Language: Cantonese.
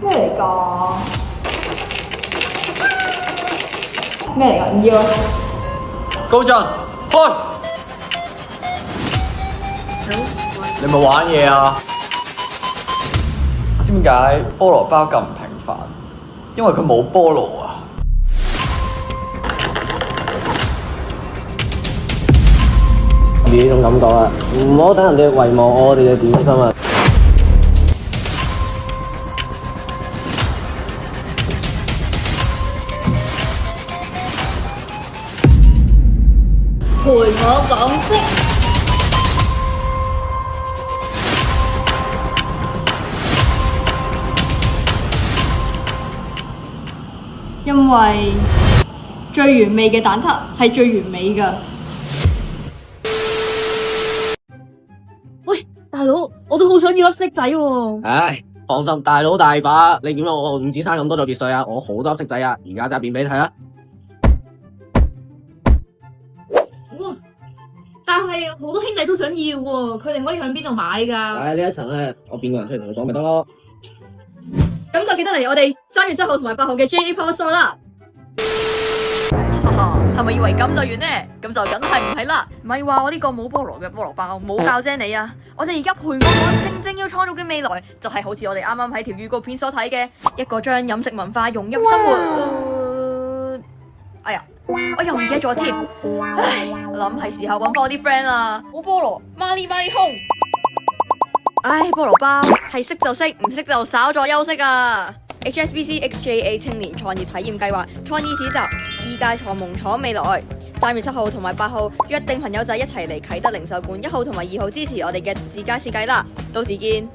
咩嚟㗎？咩嚟㗎？唔要啊！高進，開！你咪玩嘢啊？知唔解菠蘿包咁唔平凡？因為佢冇菠蘿啊！呢種感覺啊，唔好等人哋遺忘我哋嘅點心啊！陪我講識。因為最完美嘅蛋撻係最完美㗎。喂，大佬，我都好想要粒骰仔喎。唉，放心，大佬大把，你點解我唔止生咁多就別墅啊？我好多粒骰仔啊！而家就變俾你睇啦。哇！但係好多兄弟都想要喎，佢哋可以向邊度買㗎？唉，呢一層咧，我變個人出嚟同佢講咪得咯。咁就記得嚟我哋3月7號同埋8號嘅 JA Power Store 啦。哈哈，係咪以為咁就完呢？咁就梗係唔係啦！咪話我呢個冇菠蘿嘅菠蘿包冇教啫你啊！我哋而家陪我講正要創造嘅未來，就係好似我哋啱啱喺條預告片所睇嘅一個將飲食文化融入生活。哎呀，我又唔記得咗添。唉，諗係時候揾翻我啲 friend 啦。冇菠蘿，孖呢空。唉，菠蘿包係識就識，唔識就稍作休息啊！HSBC XJA 青年創業體驗計劃創意市集，異界創夢闖未來。3月7號同埋8號，約定朋友仔一齊嚟啟德零售館1號同埋2號支持我哋嘅自家設計啦！到時見。